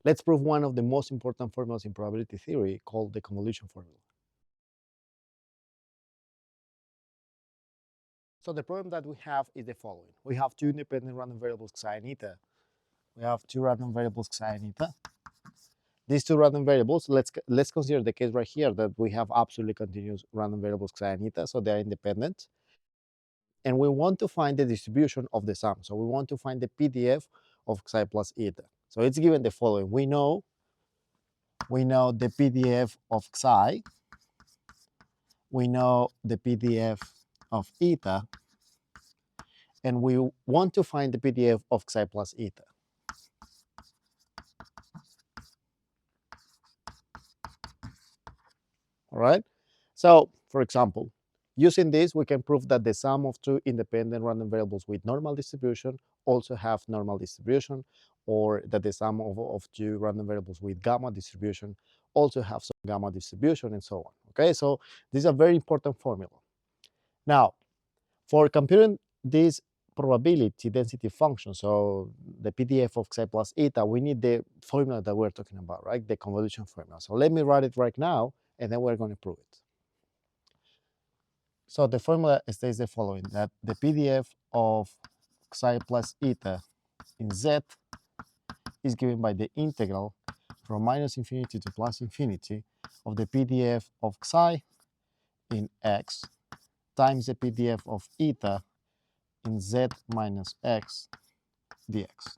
let's prove one of the most important formulas in probability theory called the convolution formula. So the problem that we have is the following. We have two independent random variables xi and eta. We have two random variables xi and eta. These two random variables, let's consider the case right here that we have absolutely continuous random variables xi and eta, so they are independent. And we want to find the distribution of the sum. So we want to find the PDF of xi plus eta. So it's given the following. We know the PDF of xi, we know the PDF of eta, and we want to find the PDF of xi plus eta. All right? So, for example, using this, we can prove that the sum of two independent random variables with normal distribution also have normal distribution, or that the sum of two random variables with gamma distribution also have some gamma distribution, and so on. Okay, so this is a very important formula. Now, for computing this probability density function, so the PDF of xi plus eta, we need the formula that we're talking about, right? The convolution formula. So let me write it right now, and then we're going to prove it. So the formula states the following, that the PDF of xi plus eta in z is given by the integral from minus infinity to plus infinity of the PDF of xi in x times the PDF of eta in z minus x dx.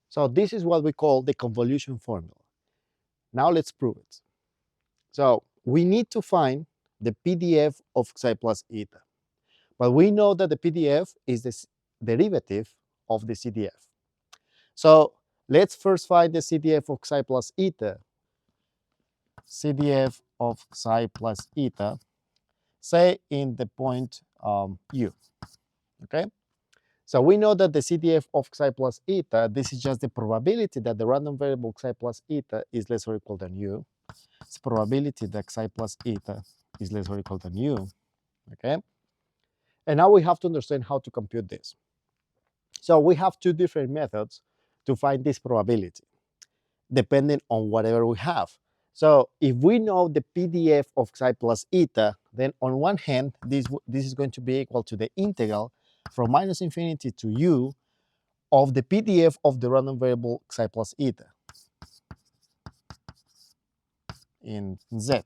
So this is what we call the convolution formula. Now let's prove it. So we need to find the PDF of xi plus eta. But we know that the PDF is the derivative of the CDF. So let's first find the CDF of xi plus eta. CDF of xi plus eta, say in the point u. Okay? So we know that the CDF of xi plus eta, this is just the probability that the random variable xi plus eta is less or equal than u. It's probability that xi plus eta is less or equal than u. Okay? And now we have to understand how to compute this. So we have two different methods to find this probability, depending on whatever we have. So if we know the PDF of xi plus eta, then on one hand, this is going to be equal to the integral from minus infinity to u of the PDF of the random variable xi plus eta in z.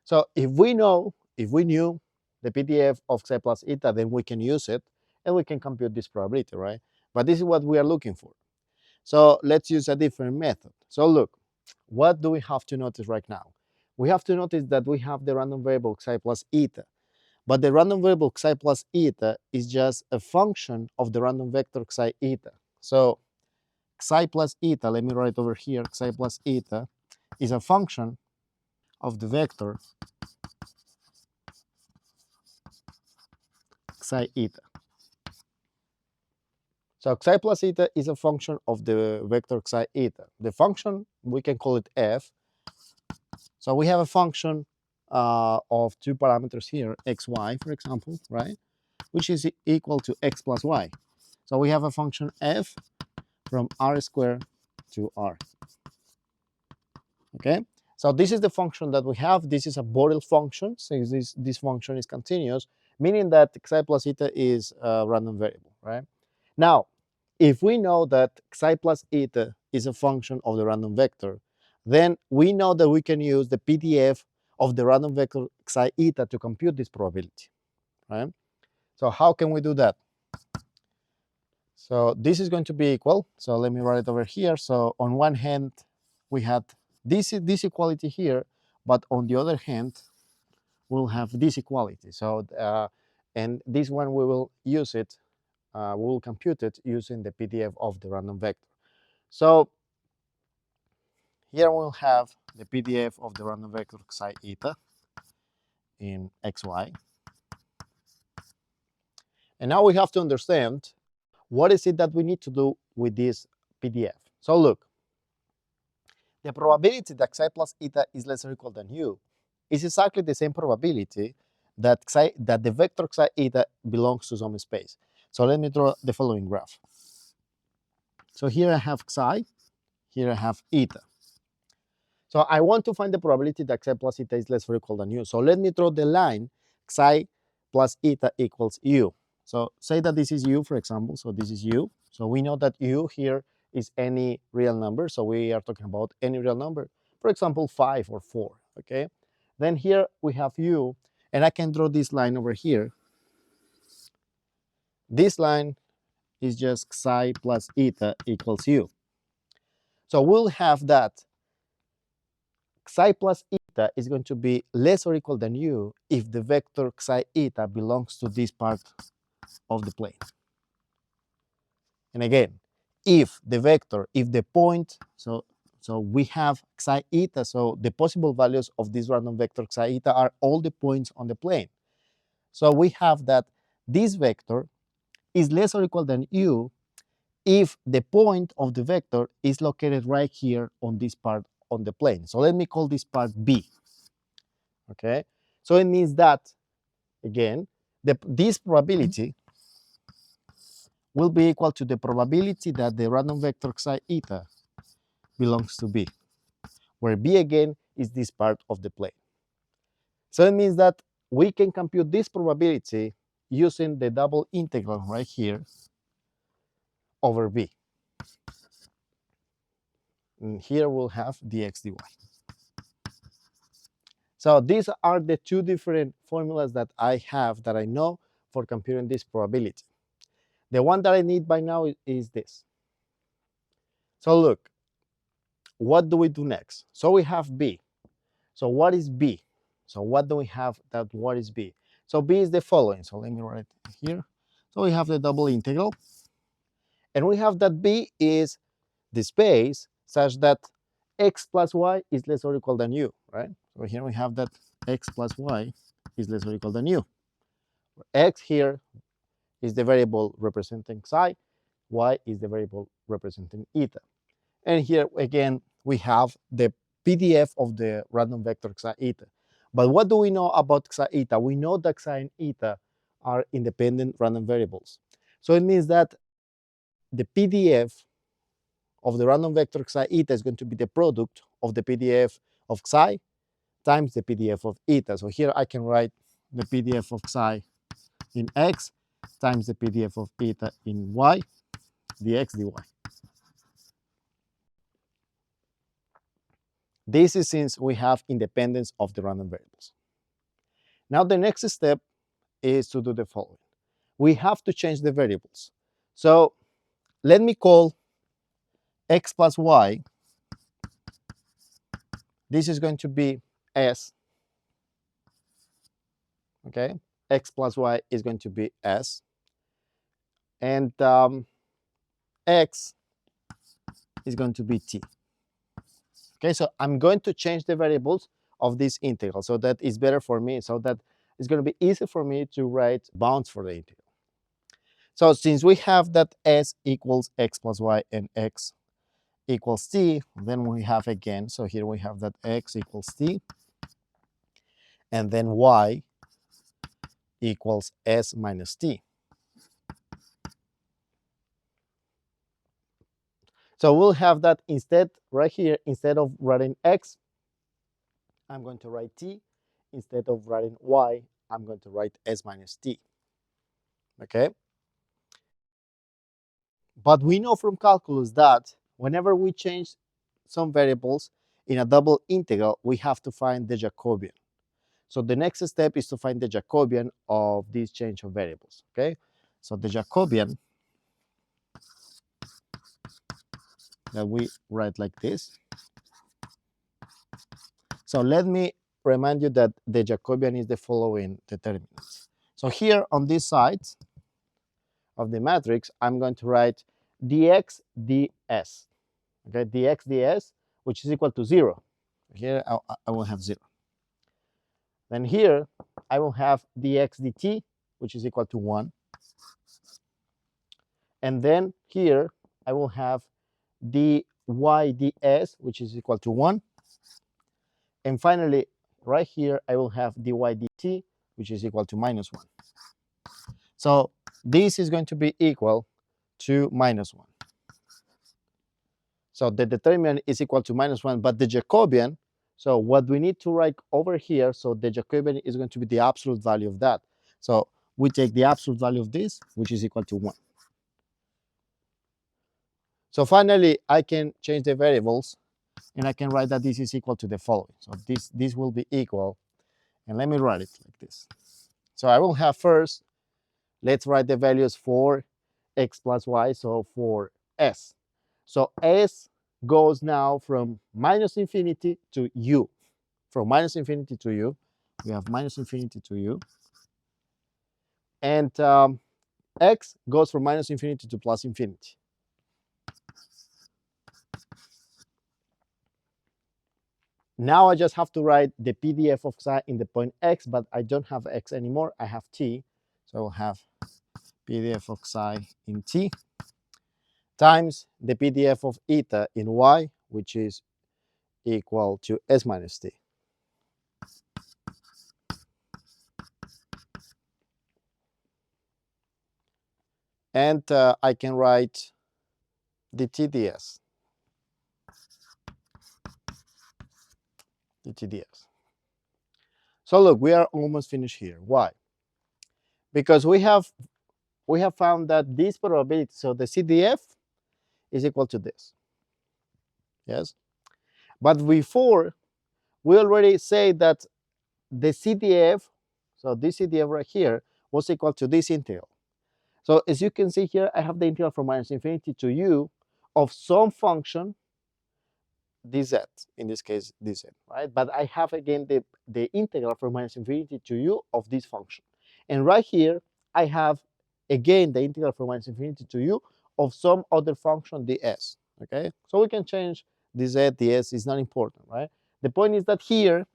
So if we knew the PDF of xi plus eta, then we can use it and we can compute this probability, right? But this is what we are looking for. So let's use a different method. So look, what do we have to notice right now? We have to notice that we have the random variable xi plus eta, but the random variable xi plus eta is just a function of the random vector xi eta. So xi plus eta, let me write over here, xi plus eta is a function of the vector xi eta. So xi plus eta is a function of the vector xi eta. The function, we can call it f. So we have a function of two parameters here, x, y, for example, right? Which is equal to x plus y. So we have a function f from r squared to r. Okay? So this is the function that we have. This is a Borel function, so this function is continuous, meaning that xi plus eta is a random variable, right? Now, if we know that xi plus eta is a function of the random vector, then we know that we can use the PDF of the random vector xi eta to compute this probability, right? So how can we do that? So this is going to be equal. So let me write it over here. So on one hand, we had this equality here, but on the other hand, we'll have this equality. So and this one we will use it. We will compute it using the PDF of the random vector. So here we'll have the PDF of the random vector xi eta in xy. And now we have to understand what is it that we need to do with this PDF. So look, the probability that xi plus eta is less or equal than u is exactly the same probability that the vector xi eta belongs to some space. So let me draw the following graph. So here I have psi, here I have eta. So I want to find the probability that psi plus eta is less or equal than u. So let me draw the line psi plus eta equals u. So say that this is u, for example. So this is u. So we know that u here is any real number. So we are talking about any real number. For example, 5 or 4, okay? Then here we have u, and I can draw this line over here. This line is just psi plus eta equals u. So we'll have that psi plus eta is going to be less or equal than u if the vector psi eta belongs to this part of the plane. And again, if the point, so we have psi eta, so the possible values of this random vector psi eta are all the points on the plane. So we have that this vector is less or equal than u if the point of the vector is located right here on this part on the plane. So let me call this part B. Okay, so it means that, again, this probability will be equal to the probability that the random vector psi eta belongs to B, where B again is this part of the plane. So it means that we can compute this probability using the double integral right here over B. And here we'll have dx dy. So these are the two different formulas that I have that I know for computing this probability. The one that I need by now is this. So look, what do we do next? So we have B. So what is B? So what do we have that what is B? So B is the following. So let me write it here. So we have the double integral. And we have that B is the space such that x plus y is less or equal than u, right? So here we have that x plus y is less or equal than u. X here is the variable representing psi, y is the variable representing eta. And here again, we have the PDF of the random vector psi eta. But what do we know about psi eta? We know that psi and eta are independent random variables. So it means that the PDF of the random vector psi eta is going to be the product of the PDF of psi times the PDF of eta. So here I can write the PDF of psi in x times the PDF of eta in y, dx dy. This is since we have independence of the random variables. Now the next step is to do the following. We have to change the variables. So let me call x plus y. This is going to be s. Okay, x plus y is going to be s. And x is going to be t. Okay, so I'm going to change the variables of this integral so that it's better for me, so that it's going to be easy for me to write bounds for the integral. So since we have that s equals x plus y and x equals t, then we have again, so here we have that x equals t, and then y equals s minus t. So we'll have that instead, right here, instead of writing x, I'm going to write t. Instead of writing y, I'm going to write s minus t. Okay? But we know from calculus that whenever we change some variables in a double integral, we have to find the Jacobian. So the next step is to find the Jacobian of this change of variables. Okay? So the Jacobian that we write like this. So let me remind you that the Jacobian is the following determinants. So here on this side of the matrix, I'm going to write dx ds. Okay, dx ds, which is equal to 0. Here I will have 0. Then here I will have dx dt, which is equal to 1. And then here I will have dy ds, which is equal to 1. And finally, right here, I will have dy dt, which is equal to minus 1. So this is going to be equal to minus 1. So the determinant is equal to -1, but the Jacobian, so what we need to write over here, so the Jacobian is going to be the absolute value of that. So we take the absolute value of this, which is equal to 1. So finally, I can change the variables, and I can write that this is equal to the following. So this will be equal, and let me write it like this. So I will have first, let's write the values for x plus y, so for s. So s goes now from -infinity to u. From -infinity to u, we have -infinity to u. And x goes from -infinity to +infinity. Now I just have to write the PDF of psi in the point x, but I don't have x anymore. I have t. So I will have PDF of psi in t times the PDF of eta in y, which is equal to s minus t. And I can write the TDS. The TDS. So look, we are almost finished here. Why? Because we have found that this probability, so the CDF is equal to this. Yes? But before, we already say that the CDF, so this CDF right here, was equal to this integral. So as you can see here, I have the integral from -infinity to u of some function dz, in this case dz, right? But I have again the integral from -infinity to u of this function. And right here, I have again the integral from -infinity to u of some other function ds, okay? So we can change dz, ds, is not important, right? The point is that here,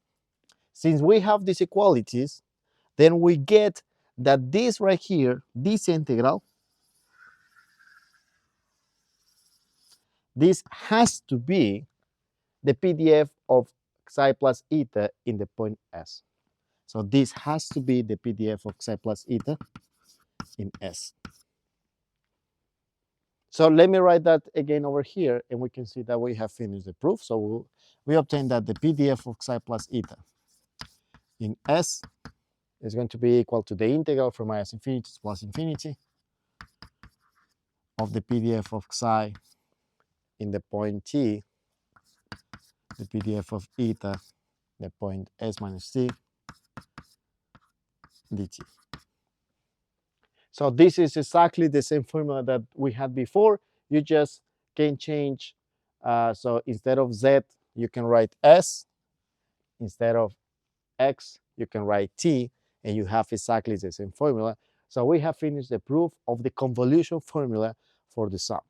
since we have these equalities, then we get that this right here, this integral, this has to be the PDF of psi plus eta in the point S. So this has to be the PDF of psi plus eta in S. So let me write that again over here, and we can see that we have finished the proof. So we obtain that the PDF of psi plus eta in S is going to be equal to the integral from -infinity to +infinity of the PDF of psi in the point T, the PDF of eta, the point S minus T, dt. So this is exactly the same formula that we had before. You just can change. So instead of z, you can write s. Instead of x, you can write t, and you have exactly the same formula. So we have finished the proof of the convolution formula for the sum.